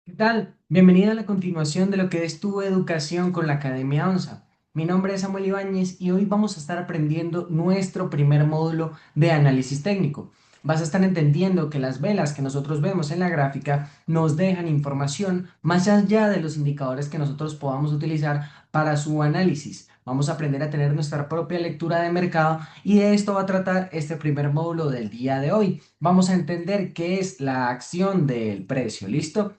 ¿Qué tal? Bienvenida a la continuación de lo que es tu educación con la Academia ONSA. Mi nombre es Samuel Ibáñez y hoy vamos a estar aprendiendo nuestro primer módulo de análisis técnico. Vas a estar entendiendo que las velas que nosotros vemos en la gráfica nos dejan información más allá de los indicadores que nosotros podamos utilizar para su análisis. Vamos a aprender a tener nuestra propia lectura de mercado y de esto va a tratar este primer módulo del día de hoy. Vamos a entender qué es la acción del precio. ¿Listo?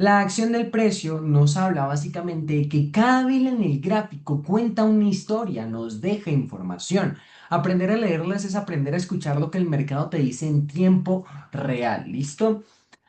La acción del precio nos habla básicamente de que cada vela en el gráfico cuenta una historia, nos deja información. Aprender a leerlas es aprender a escuchar lo que el mercado te dice en tiempo real. ¿Listo?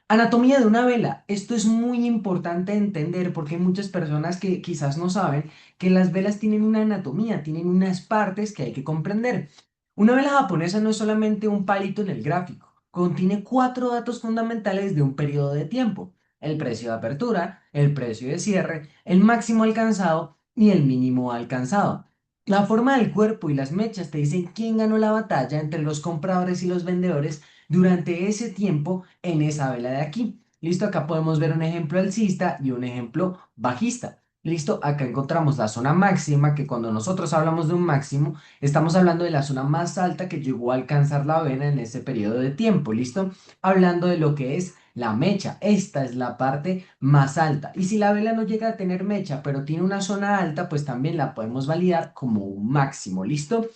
Anatomía de una vela. Esto es muy importante de entender porque hay muchas personas que quizás no saben que las velas tienen una anatomía, tienen unas partes que hay que comprender. Una vela japonesa no es solamente un palito en el gráfico, contiene cuatro datos fundamentales de un periodo de tiempo: el precio de apertura, el precio de cierre, el máximo alcanzado y el mínimo alcanzado. La forma del cuerpo y las mechas te dicen quién ganó la batalla entre los compradores y los vendedores durante ese tiempo en esa vela de aquí. Listo, acá podemos ver un ejemplo alcista y un ejemplo bajista. Listo, acá encontramos la zona máxima, que cuando nosotros hablamos de un máximo, estamos hablando de la zona más alta que llegó a alcanzar la vela en ese periodo de tiempo. Listo, hablando de lo que es la mecha. Esta es la parte más alta. Y si la vela no llega a tener mecha, pero tiene una zona alta, pues también la podemos validar como un máximo. ¿Listo?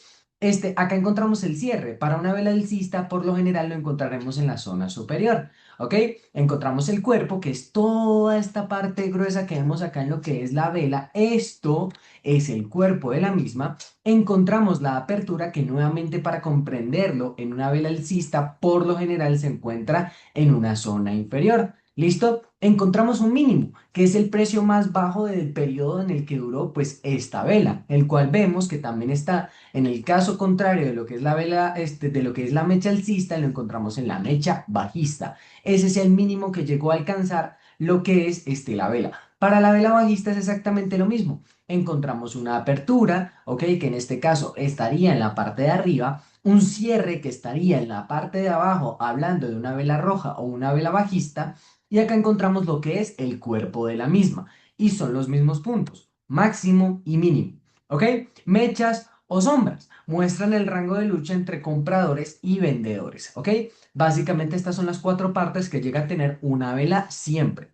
Acá encontramos el cierre. Para una vela alcista, por lo general lo encontraremos en la zona superior. ¿Ok? Encontramos el cuerpo, que es toda esta parte gruesa que vemos acá en lo que es la vela. Esto es el cuerpo de la misma. Encontramos la apertura, que nuevamente, para comprenderlo, en una vela alcista por lo general se encuentra en una zona inferior. ¿Listo? Encontramos un mínimo, que es el precio más bajo del periodo en el que duró pues esta vela, el cual vemos que también está en el caso contrario de lo que es la vela, de lo que es la mecha alcista, lo encontramos en la mecha bajista. Ese es el mínimo que llegó a alcanzar lo que es la vela. Para la vela bajista es exactamente lo mismo. Encontramos una apertura, ¿ok? Que en este caso estaría en la parte de arriba, un cierre que estaría en la parte de abajo, hablando de una vela roja o una vela bajista, y acá encontramos lo que es el cuerpo de la misma, y son los mismos puntos, máximo y mínimo, ¿ok? Mechas o sombras muestran el rango de lucha entre compradores y vendedores, ¿ok? Básicamente estas son las cuatro partes que llega a tener una vela siempre.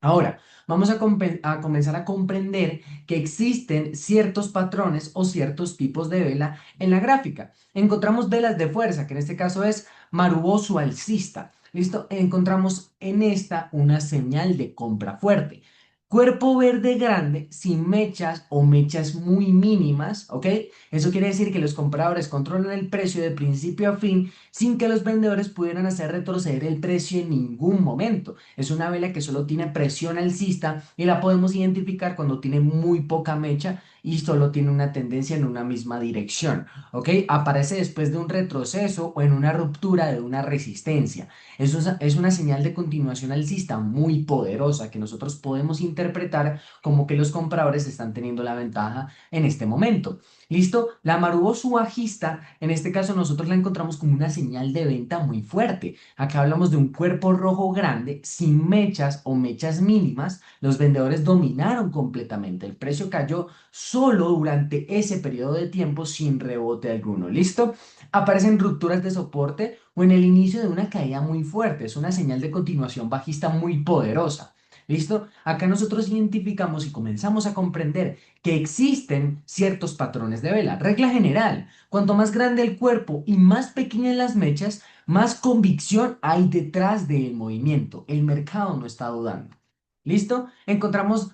Ahora, vamos a comenzar a comprender que existen ciertos patrones o ciertos tipos de vela en la gráfica. Encontramos velas de fuerza, que en este caso es maruboso alcista. ¿Listo? Encontramos en esta una señal de compra fuerte. Cuerpo verde grande sin mechas o mechas muy mínimas, ¿ok? Eso quiere decir que los compradores controlan el precio de principio a fin sin que los vendedores pudieran hacer retroceder el precio en ningún momento. Es una vela que solo tiene presión alcista y la podemos identificar cuando tiene muy poca mecha y solo tiene una tendencia en una misma dirección, ¿ok? Aparece después de un retroceso o en una ruptura de una resistencia. Es una señal de continuación alcista muy poderosa que nosotros podemos interpretar como que los compradores están teniendo la ventaja en este momento. ¿Listo? La Marubosu bajista, en este caso nosotros la encontramos como una señal de venta muy fuerte. Acá hablamos de un cuerpo rojo grande sin mechas o mechas mínimas. Los vendedores dominaron completamente. El precio cayó solo durante ese periodo de tiempo sin rebote alguno. ¿Listo? Aparecen rupturas de soporte o en el inicio de una caída muy fuerte. Es una señal de continuación bajista muy poderosa. ¿Listo? Acá nosotros identificamos y comenzamos a comprender que existen ciertos patrones de vela. Regla general, cuanto más grande el cuerpo y más pequeñas las mechas, más convicción hay detrás del movimiento. El mercado no está dudando. ¿Listo? Encontramos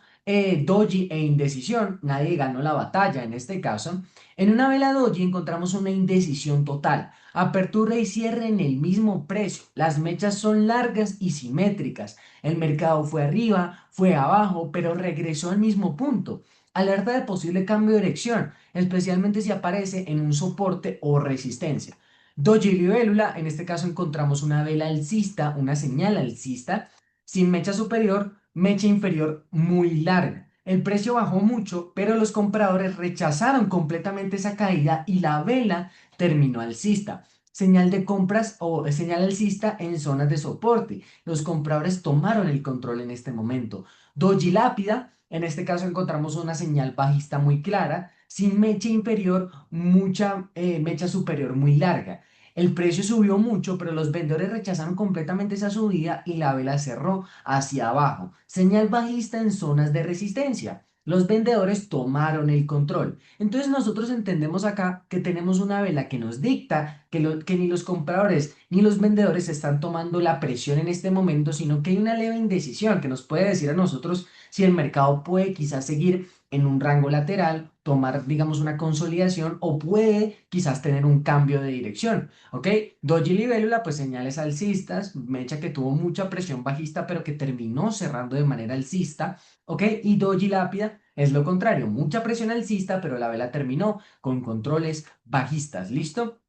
doji e indecisión. Nadie ganó la batalla en este caso. En una vela doji encontramos una indecisión total. Apertura y cierre en el mismo precio. Las mechas son largas y simétricas. El mercado fue arriba, fue abajo, pero regresó al mismo punto. Alerta de posible cambio de dirección, especialmente si aparece en un soporte o resistencia. Doji y libélula, en este caso encontramos una vela alcista, una señal alcista, sin mecha superior, mecha inferior muy larga. El precio bajó mucho, pero los compradores rechazaron completamente esa caída y la vela terminó alcista. señal de compras o señal alcista en zonas de soporte. Los compradores tomaron el control en este momento. Doji lápida, en este caso encontramos una señal bajista muy clara, sin mecha inferior, mucha mecha superior muy larga. El precio subió mucho, pero los vendedores rechazaron completamente esa subida y la vela cerró hacia abajo. Señal bajista en zonas de resistencia. Los vendedores tomaron el control. Entonces nosotros entendemos acá que tenemos una vela que nos dicta que ni los compradores ni los vendedores están tomando la presión en este momento, sino que hay una leve indecisión que nos puede decir a nosotros si el mercado puede quizás seguir en un rango lateral, tomar, digamos, una consolidación o puede quizás tener un cambio de dirección. ¿Ok? Doji libélula, pues señales alcistas, mecha que tuvo mucha presión bajista, pero que terminó cerrando de manera alcista. ¿Ok? Y doji lápida es lo contrario, mucha presión alcista, pero la vela terminó con controles bajistas. ¿Listo?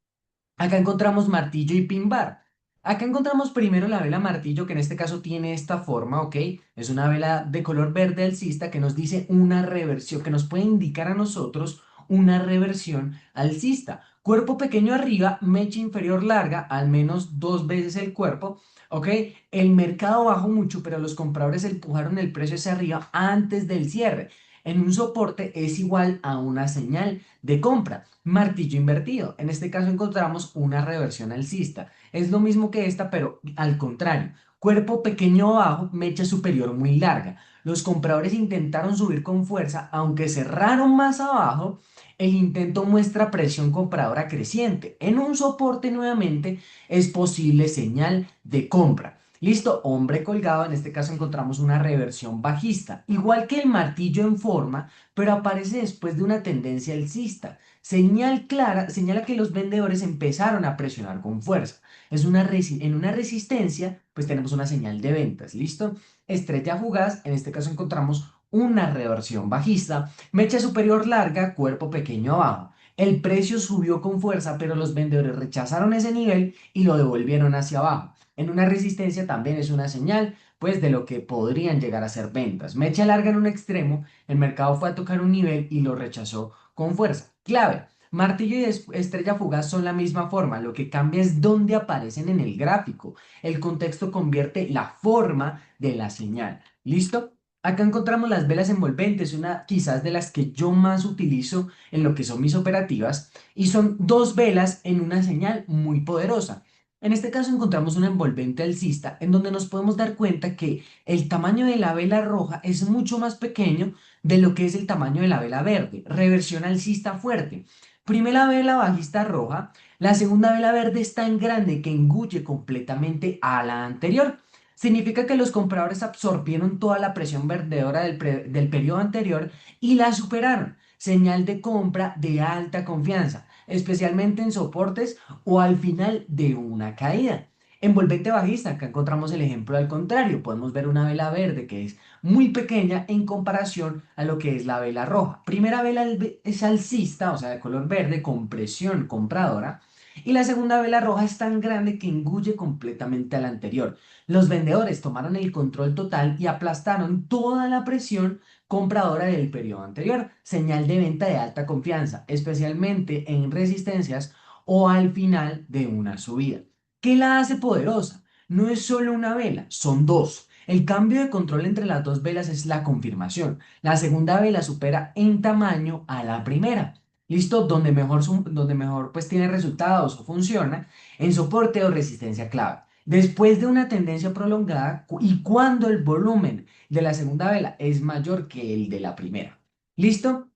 Acá encontramos martillo y pin bar. Acá encontramos primero la vela martillo, que en este caso tiene esta forma, ¿ok? Es una vela de color verde alcista que nos dice una reversión, que nos puede indicar a nosotros una reversión alcista. Cuerpo pequeño arriba, mecha inferior larga, al menos dos veces el cuerpo, ¿ok? El mercado bajó mucho, pero los compradores empujaron el precio hacia arriba antes del cierre. En un soporte es igual a una señal de compra. Martillo invertido. En este caso encontramos una reversión alcista. Es lo mismo que esta, pero al contrario. Cuerpo pequeño abajo, mecha superior muy larga. Los compradores intentaron subir con fuerza, aunque cerraron más abajo. El intento muestra presión compradora creciente. En un soporte nuevamente es posible señal de compra. Listo, hombre colgado, en este caso encontramos una reversión bajista, igual que el martillo en forma, pero aparece después de una tendencia alcista. Señal clara, señala que los vendedores empezaron a presionar con fuerza. En una resistencia, pues tenemos una señal de ventas, ¿listo? Estrella fugaz, en este caso encontramos una reversión bajista, mecha superior larga, cuerpo pequeño abajo. El precio subió con fuerza, pero los vendedores rechazaron ese nivel y lo devolvieron hacia abajo. En una resistencia también es una señal, pues, de lo que podrían llegar a ser ventas. Mecha larga en un extremo, el mercado fue a tocar un nivel y lo rechazó con fuerza. Clave. Martillo y estrella fugaz son la misma forma, lo que cambia es dónde aparecen en el gráfico. El contexto convierte la forma de la señal. ¿Listo? Acá encontramos las velas envolventes, una quizás de las que yo más utilizo en lo que son mis operativas, y son dos velas en una señal muy poderosa. En este caso encontramos una envolvente alcista en donde nos podemos dar cuenta que el tamaño de la vela roja es mucho más pequeño de lo que es el tamaño de la vela verde. Reversión alcista fuerte. Primera vela bajista roja, la segunda vela verde es tan grande que engulle completamente a la anterior. Significa que los compradores absorbieron toda la presión vendedora del periodo anterior y la superaron. Señal de compra de alta confianza, especialmente en soportes o al final de una caída. Envolvente bajista, acá encontramos el ejemplo al contrario. Podemos ver una vela verde que es muy pequeña en comparación a lo que es la vela roja. Primera vela es alcista, o sea, de color verde, con presión compradora. Y la segunda vela roja es tan grande que engulle completamente a la anterior. Los vendedores tomaron el control total y aplastaron toda la presión compradora del periodo anterior. Señal de venta de alta confianza, especialmente en resistencias o al final de una subida. ¿Qué la hace poderosa? No es solo una vela, son dos. El cambio de control entre las dos velas es la confirmación. La segunda vela supera en tamaño a la primera. ¿Listo? Donde mejor pues tiene resultados o funciona en soporte o resistencia clave. Después de una tendencia prolongada y cuando el volumen de la segunda vela es mayor que el de la primera. ¿Listo?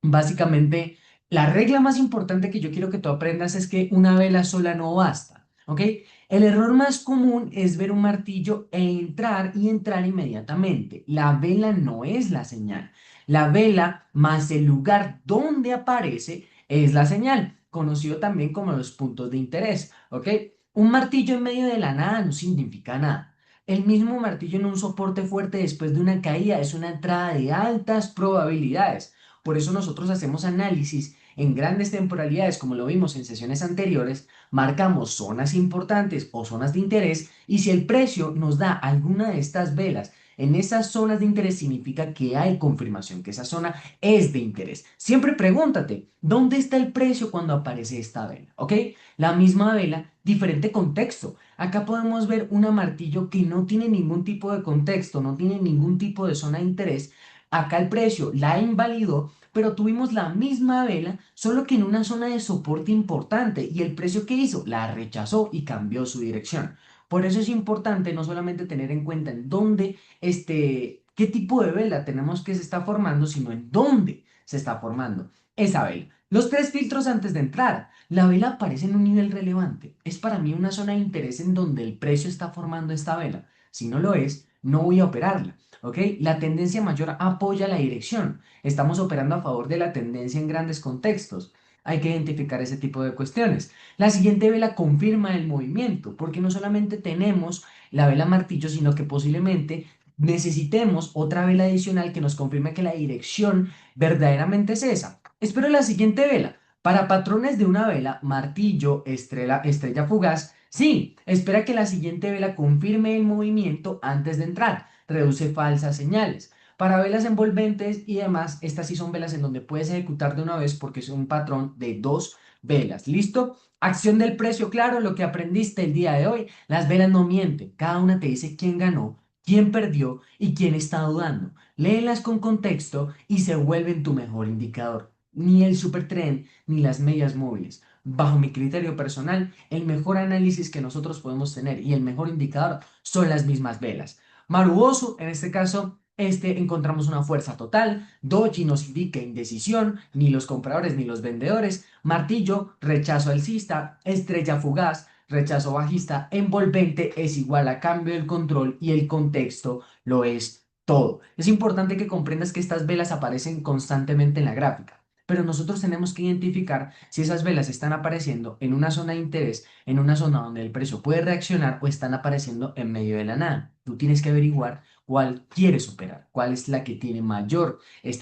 Básicamente, la regla más importante que yo quiero que tú aprendas es que una vela sola no basta, ¿ok? El error más común es ver un martillo y entrar inmediatamente. La vela no es la señal. La vela más el lugar donde aparece es la señal, conocido también como los puntos de interés, ¿ok? Un martillo en medio de la nada no significa nada. El mismo martillo en un soporte fuerte después de una caída es una entrada de altas probabilidades. Por eso nosotros hacemos análisis en grandes temporalidades, como lo vimos en sesiones anteriores, marcamos zonas importantes o zonas de interés y si el precio nos da alguna de estas velas En esas zonas de interés significa que hay confirmación, que esa zona es de interés. Siempre pregúntate, ¿dónde está el precio cuando aparece esta vela? ¿Ok? La misma vela, diferente contexto. Acá podemos ver una martillo que no tiene ningún tipo de contexto, no tiene ningún tipo de zona de interés. Acá el precio la invalidó, pero tuvimos la misma vela, solo que en una zona de soporte importante. ¿Y el precio que hizo? La rechazó y cambió su dirección. Por eso es importante no solamente tener en cuenta en dónde, qué tipo de vela tenemos que se está formando, sino en dónde se está formando esa vela. Los tres filtros antes de entrar. La vela aparece en un nivel relevante. Es para mí una zona de interés en donde el precio está formando esta vela. Si no lo es, no voy a operarla. ¿Ok? La tendencia mayor apoya la dirección. Estamos operando a favor de la tendencia en grandes contextos. Hay que identificar ese tipo de cuestiones. La siguiente vela confirma el movimiento, porque no solamente tenemos la vela martillo, sino que posiblemente necesitemos otra vela adicional que nos confirme que la dirección verdaderamente es esa. Espero la siguiente vela. Para patrones de una vela, martillo, estrella fugaz, sí, espera que la siguiente vela confirme el movimiento antes de entrar. Reduce falsas señales. Para velas envolventes y demás, estas sí son velas en donde puedes ejecutar de una vez porque es un patrón de dos velas. ¿Listo? Acción del precio, claro, lo que aprendiste el día de hoy. Las velas no mienten. Cada una te dice quién ganó, quién perdió y quién está dudando. Léelas con contexto y se vuelven tu mejor indicador. Ni el supertrend ni las medias móviles. Bajo mi criterio personal, el mejor análisis que nosotros podemos tener y el mejor indicador son las mismas velas. Maruboso, en este caso, encontramos una fuerza total. Doji nos indica indecisión, ni los compradores ni los vendedores. Martillo, rechazo alcista. Estrella fugaz, rechazo bajista. Envolvente es igual a cambio del control y el contexto lo es todo. Es importante que comprendas que estas velas aparecen constantemente en la gráfica. Pero nosotros tenemos que identificar si esas velas están apareciendo en una zona de interés, en una zona donde el precio puede reaccionar o están apareciendo en medio de la nada. Tú tienes que averiguar cuál quieres operar, cuál es la que tiene mayor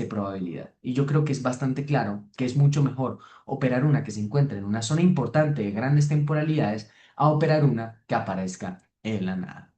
probabilidad. Y yo creo que es bastante claro que es mucho mejor operar una que se encuentre en una zona importante de grandes temporalidades a operar una que aparezca en la nada.